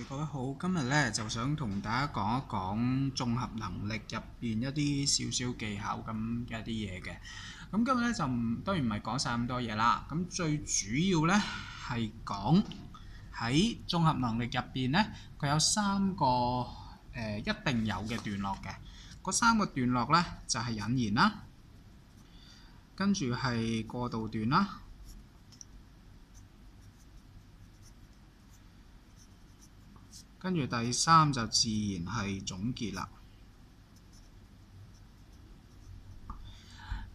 各位好，今日咧就想同大家講一講綜合能力入邊一啲少少技巧咁嘅一啲嘢嘅。咁今日咧就當然唔係講晒咁多嘢啦。咁最主要咧係講喺綜合能力入邊咧，佢有三個一定有嘅段落嘅。嗰三個段落咧就係引言啦，跟住係過渡段啦。跟住第三就自然係總結啦。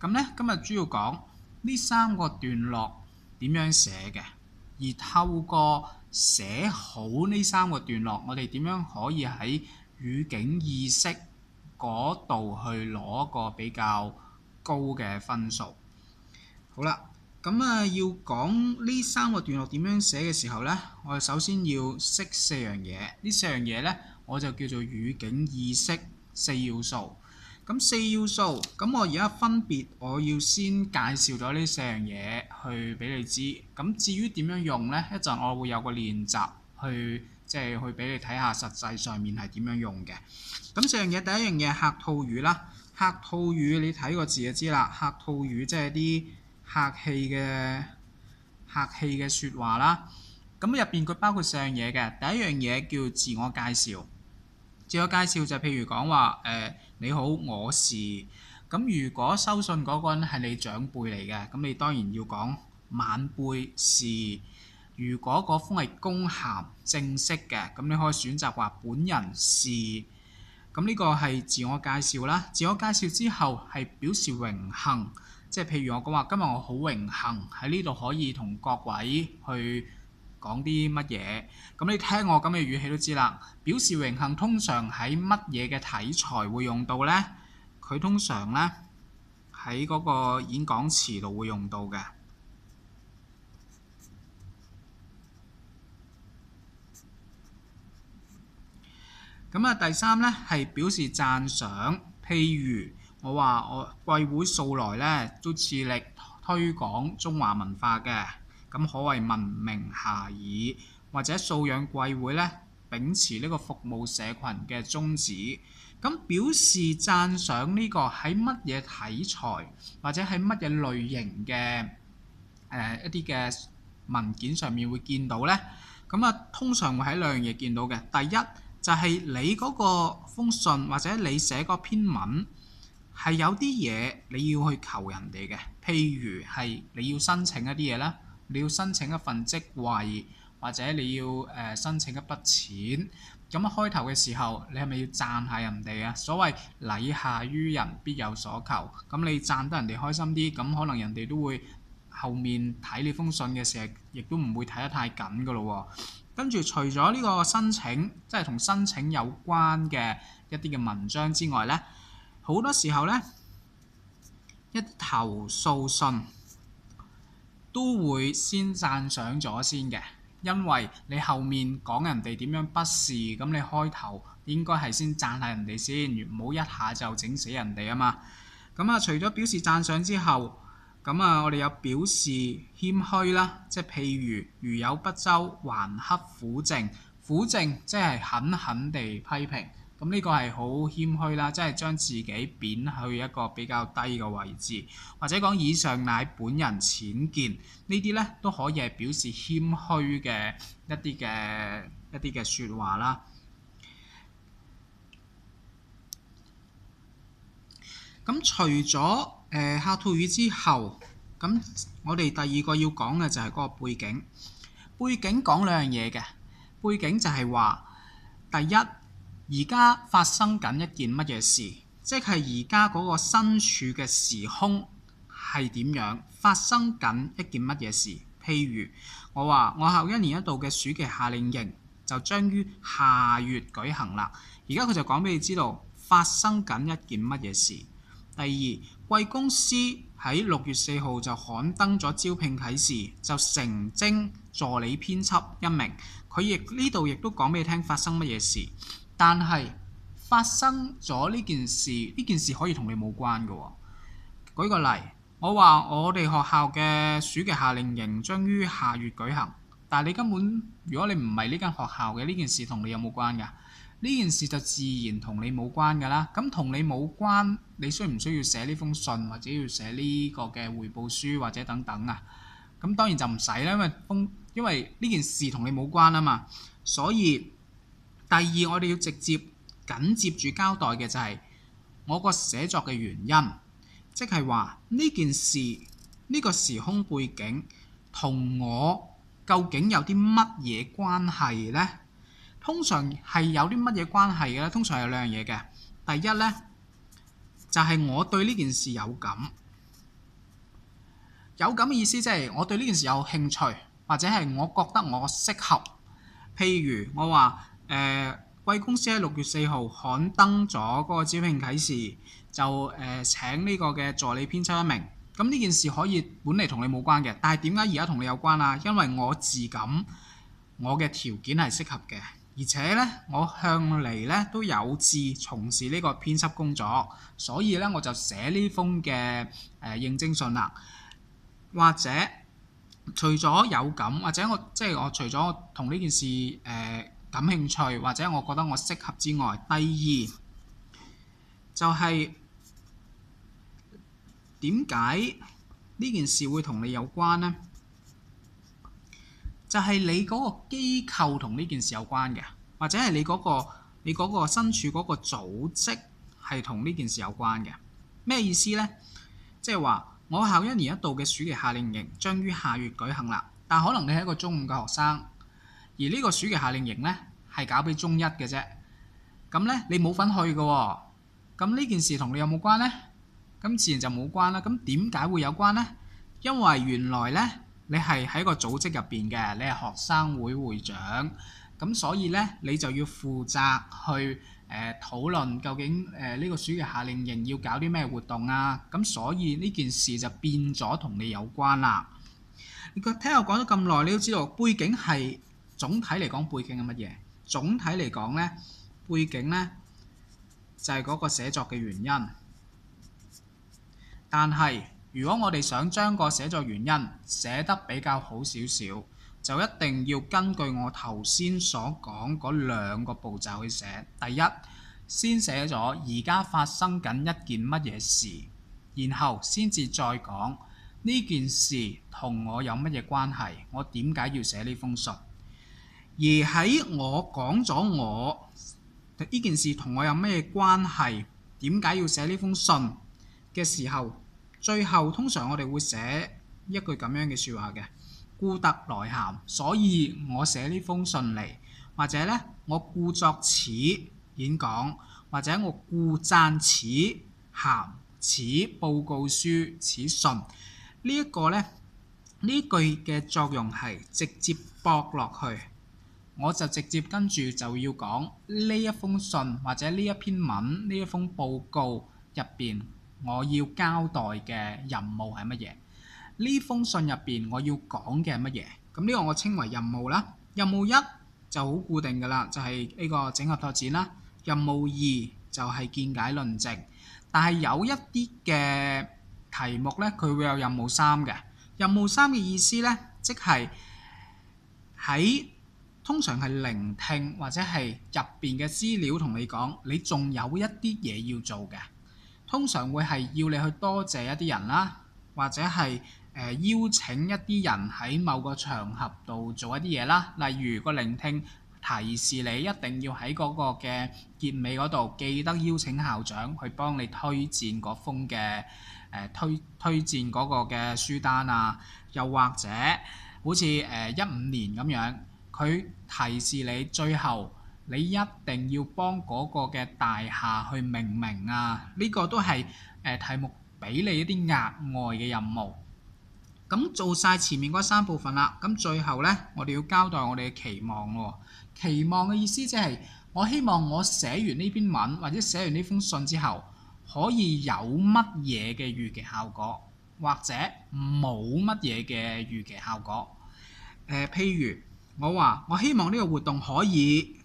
咁呢，今日主要講呢三個段落點樣寫嘅，而透過寫好呢三個段落，我哋點樣可以喺語境意識嗰度去攞一個比較高嘅分數。好啦。咁要講呢三個段落點樣寫嘅時候呢，我哋首先要識四樣嘢。呢四樣嘢呢，我就叫做語境意識四要素。咁四要素，咁我而家分別我要先介紹咗呢四樣嘢去俾你知。咁至於點樣用呢？一陣我會有個練習去去俾你睇下實際上面係點樣用嘅。咁四樣嘢，第一樣嘢客套語啦。客套語你睇個字就知啦。客套語即係啲客氣嘅説話啦，咁入邊佢包括四樣嘢嘅。第一樣嘢叫自我介紹，自我介紹就譬如講話你好，我是。咁如果收信嗰個人係你長輩嚟嘅，咁你當然要講晚輩是。如果嗰封係公函正式嘅，咁你可以選擇話本人是。咁呢個係自我介紹啦。自我介紹之後係表示榮幸。即係譬如我講話，今日我好榮幸喺呢度可以同各位去講啲乜嘢。咁你聽我咁嘅語氣都知啦。表示榮幸通常喺乜嘢嘅題材會用到呢？佢通常呢喺嗰個演講詞度會用到嘅。咁第三呢係表示讚賞，譬如我話我貴會素來呢都致力推廣中華文化嘅，咁可謂聞名遐邇，或者素養貴會呢秉持呢個服務社群嘅宗旨。咁表示讚賞呢個喺乜嘢題材或者喺乜嘢類型嘅一啲嘅文件上面會見到呢？咁通常會喺兩樣嘢見到嘅。第一就係你嗰個封信或者你寫嗰篇文係有啲嘢你要去求人哋嘅，譬如係你要申請一啲嘢啦，你要申請一份職位，或者你要申請一筆錢。咁開頭嘅時候，你係咪要讚下人哋啊？所謂禮下於人必有所求。咁你讚得人哋開心啲，咁可能人哋都會後面睇你封信嘅時候，亦都唔會睇得太緊噶咯喎。跟住除咗呢個申請，即係同申請有關嘅一啲嘅文章之外呢，好多時候呢，一投訴信都會先讚賞咗先嘅，因為你後面講人哋點樣不是，咁你開頭應該係先讚下人哋先，唔好一下就整死人哋啊嘛。咁除咗表示讚賞之後，咁我哋有表示謙虛啦，即係譬如有不周，還克苦正。苦正即係狠狠地批評，咁呢個係好謙虛啦，即係將自己貶去一個比較低嘅位置，或者講以上乃本人淺見，呢啲呢都可以係表示謙虛嘅一啲嘅説話啦。咁除咗客套語之後，咁我哋第二個要講嘅就係嗰個背景。背景講兩樣嘢嘅，背景就係話，第一，而家發生緊一件乜嘢事，即係而家嗰個身處嘅時空係點樣，發生緊一件乜嘢事。譬如我話我校一年一度嘅暑期夏令營就將於下月舉行啦。而家佢就講俾你知道發生緊一件乜嘢事。第二，貴公司喺6月4號就刊登咗招聘啟事，就誠徵助理編輯1名。佢呢度亦都講俾你聽發生乜嘢事，但係發生咗呢件事，呢件事可以同你冇關嘅喎。舉個例，我話我哋學校嘅暑期夏令營將於下月舉行，但係你根本如果你唔係呢間學校嘅，呢件事同你有冇關㗎？呢件事就自然同你冇關㗎啦。咁同你冇關，你需唔需要寫呢封信或者要寫呢個嘅匯報書或者等等啊？咁當然就唔使啦，因為呢件事同你冇關啊嘛。所以第二我哋要緊接住交代嘅就係我個寫作嘅原因，即係話呢件事呢個時空背景同我究竟有啲乜嘢關係呢？通常係有啲乜嘢關係嘅咧？通常有兩樣嘢嘅。第一呢，就係我對呢件事有感。有感嘅意思即係我對呢件事有興趣，或者係我覺得我適合。譬如我話貴公司喺6月4號刊登咗嗰個招聘啟事，就請呢個嘅助理編輯1名。咁呢件事可以本嚟同你冇關嘅，但係點解而家同你有關啊？因為我自感我嘅條件係適合嘅，而且呢，我向嚟呢都有志從事呢個編輯工作，所以呢，我就寫呢封嘅應徵信啦。或者除咗有感，或者我除咗同呢件事感興趣，或者我覺得我適合之外，第二就係點解呢件事會同你有關呢？就係你嗰個機構同呢件事有關嘅，或者係你嗰個身處嗰個組織係同呢件事有關嘅。咩意思呢？即係話我校1年1度嘅暑期夏令營將於下月舉行啦，但可能你係一個中5嘅學生，而呢個暑期夏令營呢係搞俾中1嘅啫。咁呢，你冇份去嘅喎，咁呢件事同你有冇關呢？咁自然就冇關啦。咁點解會有關呢？因為原來呢，你係喺個組織入邊嘅，你係學生會會長，咁所以呢，你就要負責去討論究竟呢個暑期夏令營要搞啲咩活動啊。咁所以呢件事就變咗同你有關啦。你聽我講咗咁耐，你都知道背景係總體嚟講，背景係乜嘢？總體嚟講呢，背景呢就係嗰個寫作嘅原因。但係如果我哋想將個寫作原因寫得比較好少少，就一定要根據我頭先所講嗰2個步驟去寫。第一，先寫咗而家發生緊一件乜嘢事，然後先至再講呢件事同我有乜嘢關係，我點解要寫呢封信。而喺我講咗我呢件事同我有咩關係，點解要寫呢封信嘅時候，最後通常我哋會寫一句咁樣嘅説話嘅，故特來函，所以我寫呢封信嚟，或者呢，我故作此演講，或者我故贊此函、此報告書、此信。呢一個呢，呢句嘅作用係直接駁落去，我就直接跟住就要講呢一封信或者呢一篇文、呢一封報告入邊我要交代嘅任務係乜嘢？呢封信入邊我要講嘅係乜嘢？咁呢個我稱為任務啦。任務1就好固定㗎啦，就係呢個整合拓展啦。任務2就係見解論證。但係有一啲嘅題目呢，佢會有任務3嘅。任務3嘅意思呢，即係喺通常係聆聽或者係入邊嘅資料同你講，你仲有一啲嘢要做嘅。通常會係要你去多謝一啲人啦，或者係邀請一啲人喺某個場合度做一啲嘢啦。例如個聆聽提示你一定要喺嗰個嘅結尾嗰度記得邀請校長去幫你推薦嗰封嘅推薦嗰個嘅書單啊。又或者好似15年咁樣，佢提示你最後你一定要幫嗰個嘅大廈去命名啊！呢個都係題目俾你一啲額外嘅任務。咁做晒前面嗰3部分啦，咁最後呢，我哋要交代我哋嘅期望喎。期望嘅意思即係我希望我寫完呢篇文或者寫完呢封信之後，可以有乜嘢嘅預期效果，或者冇乜嘢嘅預期效果。譬如我話我希望呢個活動可以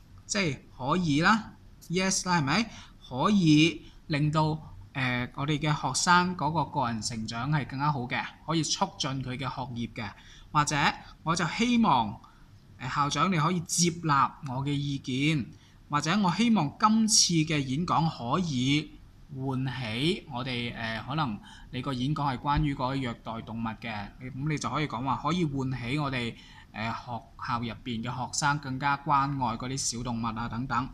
可以啦 ，yes 啦，係咪？可以令到我哋嘅學生嗰個個人成長係更加好嘅，可以促進佢嘅學業嘅。或者我就希望校長你可以接納我嘅意見，或者我希望今次嘅演講可以喚起我哋可能你個演講係關於嗰個虐待動物嘅，咁你就可以講話可以喚起我哋學校入邊嘅學生更加關愛嗰啲小動物啊等等。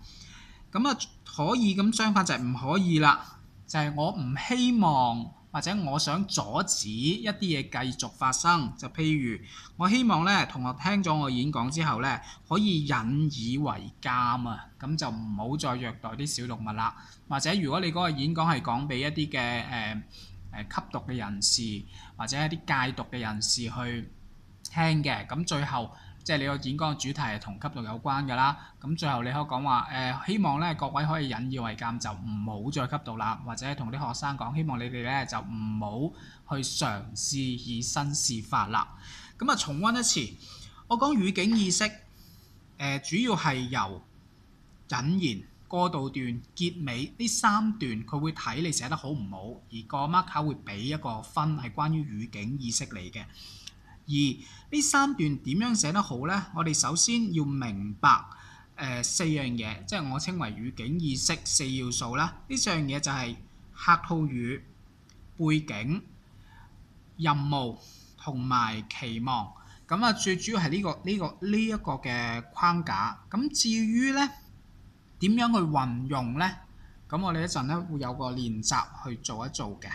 咁啊可以，咁相反就係唔可以啦，就係我唔希望或者我想阻止一啲嘢繼續發生。就譬如我希望咧同學聽咗我演講之後咧可以引以為鑑啊，咁就唔好再虐待啲小動物啦。或者如果你嗰個演講係講俾一啲嘅吸毒嘅人士或者一啲戒毒嘅人士去聽嘅，咁最後即係你個演講嘅主題係同吸毒有關㗎啦，咁最後你可以講話希望咧各位可以引以為鑑，就唔好再吸毒啦，或者同啲學生講希望你哋咧就唔好去嘗試以身試法啦。咁啊重溫一次，我講語境意識主要係由引言、過渡段、結尾呢三段，佢會睇你寫得好唔好，而個 marker 會俾一個分係關於語境意識嚟嘅。而呢三段點樣寫得好呢？我哋首先要明白四樣嘢，即係我稱為語境意識四要素啦。呢四樣嘢就係客套語、背景、任務同埋期望。咁啊，最主要係呢一個嘅框架。咁至於呢點樣去運用呢？咁我哋一陣咧會有個練習去做一做嘅。